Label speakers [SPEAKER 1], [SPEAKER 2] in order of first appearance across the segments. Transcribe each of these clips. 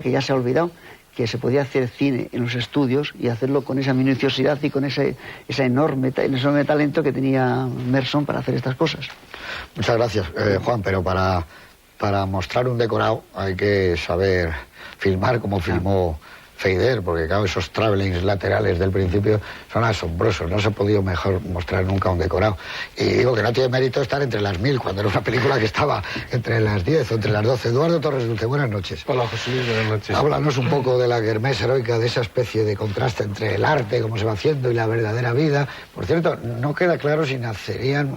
[SPEAKER 1] que ya se ha olvidado, que se podía hacer cine en los estudios y hacerlo con esa minuciosidad y con ese enorme talento que tenía Merson para hacer estas cosas.
[SPEAKER 2] Muchas gracias, Juan, pero para mostrar un decorado hay que saber filmar como filmó Feider, porque claro, esos travelings laterales del principio son asombrosos, no se ha podido mejor mostrar nunca un decorado. Y digo que no tiene mérito estar entre las 1000, cuando era una película que estaba entre las 10 o entre las 12. Eduardo Torres Dulce, buenas noches.
[SPEAKER 3] Hola, José Luis, buenas noches.
[SPEAKER 2] Háblanos un poco de la kermés heroica, de esa especie de contraste entre el arte, cómo se va haciendo, y la verdadera vida. Por cierto, no queda claro si nacerían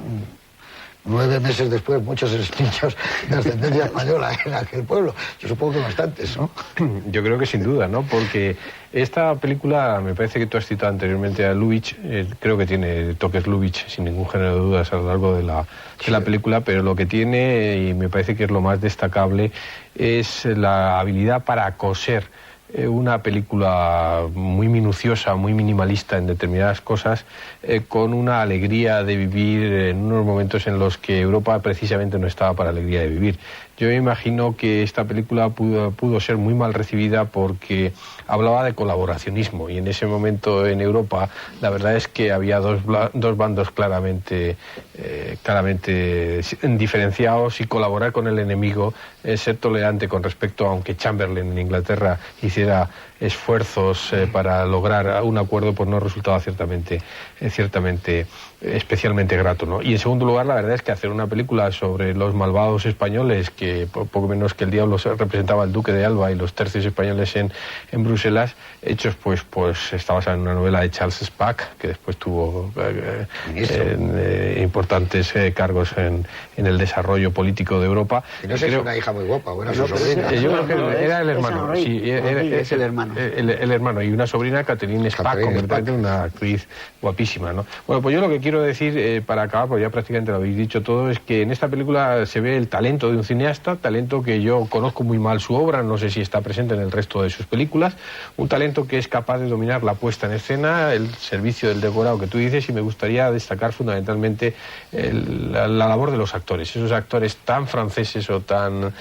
[SPEAKER 2] 9 meses después muchos niños de ascendencia española en aquel pueblo. Yo supongo que bastantes, ¿no?
[SPEAKER 3] Yo creo que sin duda, ¿no? Porque esta película, me parece que tú has citado anteriormente a Lubitsch, creo que tiene toques Lubitsch sin ningún género de dudas a lo largo de la película, pero lo que tiene, y me parece que es lo más destacable, es la habilidad para coser una película muy minuciosa, muy minimalista en determinadas cosas, con una alegría de vivir en unos momentos en los que Europa precisamente no estaba para alegría de vivir. Yo me imagino que esta película pudo ser muy mal recibida porque hablaba de colaboracionismo, y en ese momento en Europa la verdad es que había dos bandos claramente diferenciados, y colaborar con el enemigo, ser tolerante con respecto, aunque Chamberlain en Inglaterra hiciera esfuerzos para lograr un acuerdo, pues no resultaba ciertamente especialmente grato, ¿no? Y en segundo lugar, la verdad es que hacer una película sobre los malvados españoles, que poco menos que el diablo representaba al duque de Alba y los tercios españoles en Bruselas, hechos pues está basada en una novela de Charles Spack, que después tuvo importantes cargos en el desarrollo político de Europa.
[SPEAKER 2] Y no sé si es una hija muy guapa, o era su sobrina.
[SPEAKER 3] Yo creo que era el hermano. Sí,
[SPEAKER 1] es el hermano.
[SPEAKER 3] El hermano, y una sobrina, Catherine Spack, concretamente una actriz guapísima, ¿no? Bueno, pues yo lo que quiero decir, para acabar, porque ya prácticamente lo habéis dicho todo, es que en esta película se ve el talento de un cineasta, talento que yo conozco muy mal su obra, no sé si está presente en el resto de sus películas, un talento que es capaz de dominar la puesta en escena, el servicio del decorado que tú dices, y me gustaría destacar fundamentalmente la labor de los actores, esos actores tan franceses o tan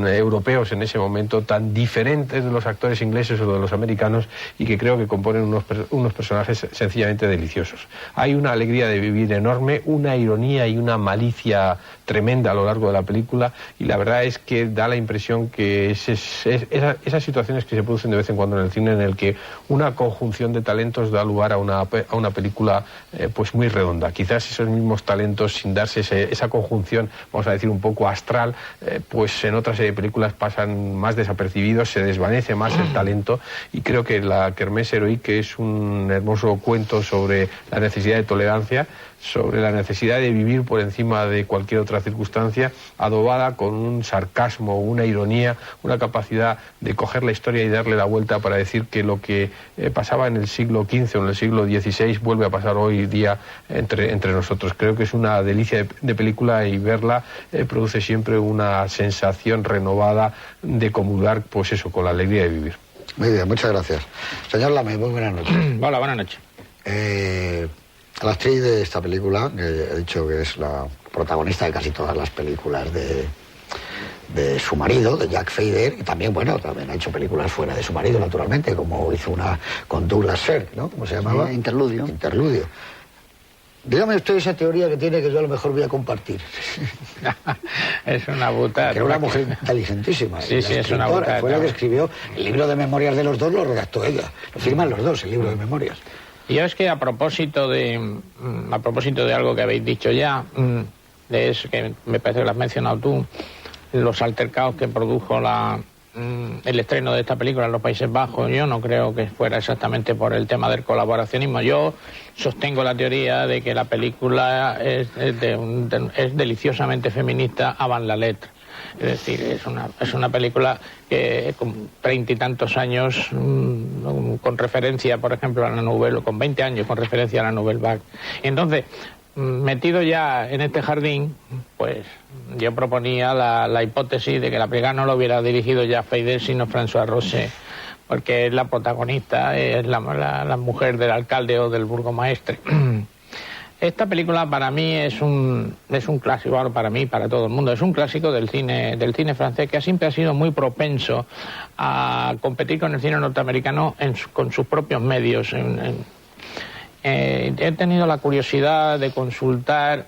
[SPEAKER 3] europeos en ese momento, tan diferentes de los actores ingleses o de los americanos, y que creo que componen unos personajes sencillamente deliciosos. Hay una alegría de vivir enorme, una ironía y una malicia tremenda a lo largo de la película, y la verdad es que da la impresión que esas situaciones que se producen de vez en cuando en el cine, en el que una conjunción de talentos da lugar a una película pues muy redonda. Quizás esos mismos talentos, sin darse esa conjunción, vamos a decir un poco astral, pues en otra serie de películas pasan más desapercibidos, se desvanece más el talento, y creo que la Kermés Heroique es un hermoso cuento sobre la necesidad de tolerancia, sobre la necesidad de vivir por encima de cualquier otra circunstancia, adobada con un sarcasmo, una ironía, una capacidad de coger la historia y darle la vuelta para decir que lo que pasaba en el siglo XV o en el siglo XVI vuelve a pasar hoy día entre nosotros. Creo que es una delicia de película, y verla produce siempre una sensación renovada de comulgar, pues eso, con la alegría de vivir.
[SPEAKER 2] Muy bien, muchas gracias. Señor Lame, muy buenas noches.
[SPEAKER 4] Hola, buenas noches.
[SPEAKER 2] La actriz de esta película, que he dicho que es la protagonista de casi todas las películas de su marido, de Jack Feider, y también, bueno, también ha hecho películas fuera de su marido, naturalmente, como hizo una con Douglas Sirk, ¿no? ¿Cómo se llamaba?
[SPEAKER 1] Sí, Interludio.
[SPEAKER 2] Interludio. Dígame usted esa teoría que tiene, que yo a lo mejor voy a compartir.
[SPEAKER 4] Es una butada.
[SPEAKER 2] Que era una mujer inteligentísima.
[SPEAKER 4] Sí, es una butada.
[SPEAKER 2] Fue la que escribió el libro de memorias de los dos, lo redactó ella. Lo firman los dos, el libro de memorias.
[SPEAKER 4] Y es que a propósito de algo que habéis dicho ya, de eso que me parece que lo has mencionado tú, los altercados que produjo el estreno de esta película en los Países Bajos, yo no creo que fuera exactamente por el tema del colaboracionismo. Yo sostengo la teoría de que la película es deliciosamente feminista avant la lettre. Es decir, es una película que con 30 y tantos años, con referencia, por ejemplo, a la Nouvelle, con 20 años con referencia a la Nouvelle Vague. Y entonces, metido ya en este jardín, pues yo proponía la hipótesis de que la película no lo hubiera dirigido ya Feider, sino François Roset, porque es la protagonista, es la mujer del alcalde o del burgomaestre. Esta película para mí es un clásico, bueno, para mí, para todo el mundo, es un clásico del cine francés, que siempre ha sido muy propenso a competir con el cine norteamericano con sus propios medios. He tenido la curiosidad de consultar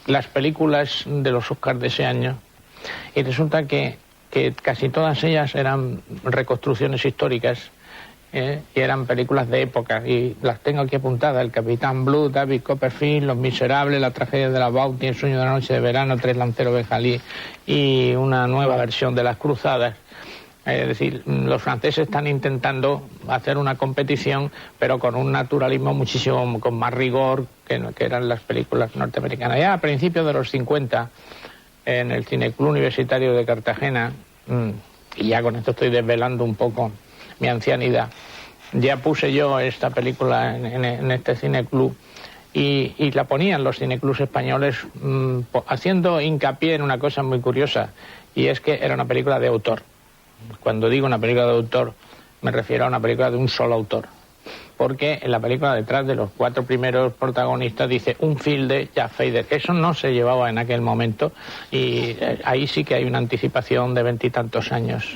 [SPEAKER 4] las películas de los Oscars de ese año, y resulta que casi todas ellas eran reconstrucciones históricas. Y eran películas de época, y las tengo aquí apuntadas: El Capitán Blue, David Copperfield, Los Miserables, La Tragedia de la Bounty, El Sueño de la Noche de Verano, Tres Lanceros de Jalí y una nueva versión de Las Cruzadas. Es decir, los franceses están intentando hacer una competición, pero con un naturalismo muchísimo, con más rigor que eran las películas norteamericanas. Ya a principios de los 50, en el Cineclub Universitario de Cartagena, y ya con esto estoy desvelando un poco mi ancianidad, ya puse yo esta película en este cineclub, y la ponían los cineclubs españoles, haciendo hincapié en una cosa muy curiosa, y es que era una película de autor. Cuando digo una película de autor, me refiero a una película de un solo autor, porque en la película, detrás de los 4 primeros protagonistas, dice un film de Jack Fader. Eso no se llevaba en aquel momento, y ahí sí que hay una anticipación de 20 y tantos años.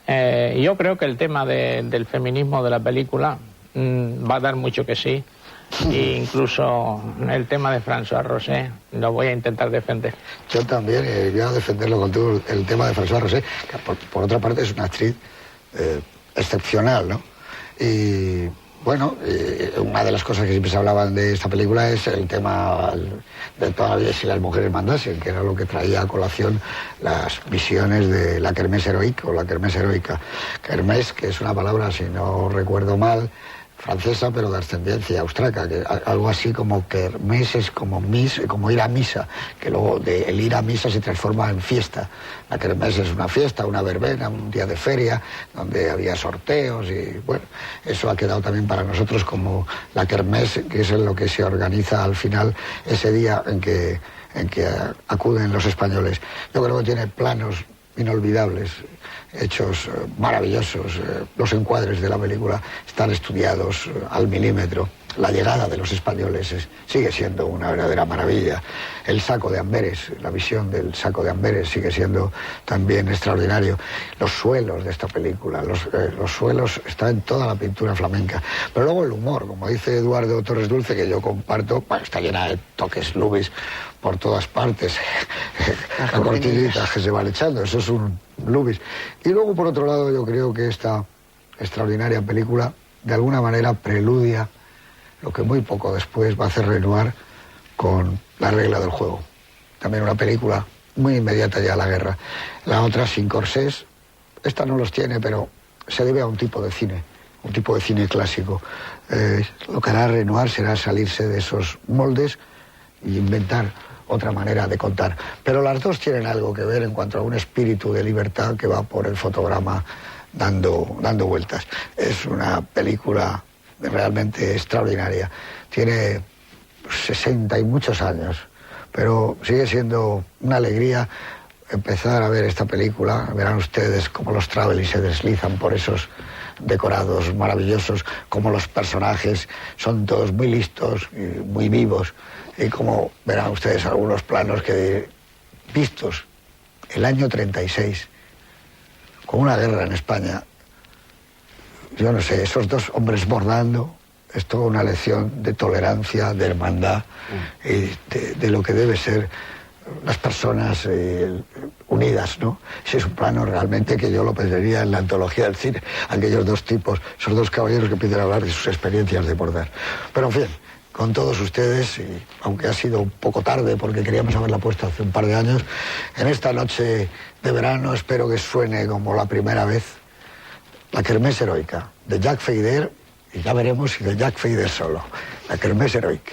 [SPEAKER 4] Yo creo que el tema del feminismo de la película va a dar mucho que sí, e incluso el tema de Françoise Rosé lo voy a intentar defender.
[SPEAKER 2] Yo también voy a defenderlo contigo, el tema de Françoise Rosé, que por otra parte es una actriz excepcional, ¿no? Y bueno, una de las cosas que siempre se hablaban de esta película es el tema de todavía si las mujeres mandasen, que era lo que traía a colación las visiones de la kermés heroique o la kermés heroica. Kermés, que es una palabra, si no recuerdo mal, francesa, pero de ascendencia austriaca, que algo así como kermés es como ir a misa, que luego el ir a misa se transforma en fiesta. La kermés es una fiesta, una verbena, un día de feria, donde había sorteos, y bueno, eso ha quedado también para nosotros como la kermés, que es lo que se organiza al final, ese día en que acuden los españoles. Yo creo que tiene planos inolvidables, hechos maravillosos. Los encuadres de la película están estudiados al milímetro. La llegada de los españoles sigue siendo una verdadera maravilla. El saco de Amberes, la visión del saco de Amberes sigue siendo también extraordinario. Los suelos de esta película, los suelos están en toda la pintura flamenca. Pero luego el humor, como dice Eduardo Torres Dulce, que yo comparto, bueno, está llena de toques Lubis por todas partes. La cortinita que se van echando, eso es un Lubis. Y luego, por otro lado, yo creo que esta extraordinaria película de alguna manera preludia lo que muy poco después va a hacer Renoir con La regla del juego. También una película muy inmediata ya a la guerra. La otra, Sin corsés, esta no los tiene, pero se debe a un tipo de cine clásico. Lo que hará Renoir será salirse de esos moldes y inventar otra manera de contar. Pero las dos tienen algo que ver en cuanto a un espíritu de libertad que va por el fotograma dando vueltas. Es una película realmente extraordinaria. Tiene 60 y muchos años, pero sigue siendo una alegría empezar a ver esta película. Verán ustedes cómo los travelings se deslizan por esos decorados maravillosos, cómo los personajes son todos muy listos y muy vivos, y como verán ustedes algunos planos que vistos el año 36, con una guerra en España. Yo no sé, esos dos hombres bordando, es toda una lección de tolerancia, de hermandad, y de lo que debe ser las personas unidas, ¿no? Ese es un plano realmente que yo lo pediría en la antología del cine, aquellos dos tipos, esos dos caballeros que empiezan a hablar de sus experiencias de bordar. Pero en fin, con todos ustedes, y aunque ha sido un poco tarde porque queríamos haberla puesto hace un par de años, en esta noche de verano espero que suene como la primera vez La kermés heroica, de Jack Fader, y ya veremos si de Jack Fader solo. La kermés heroica.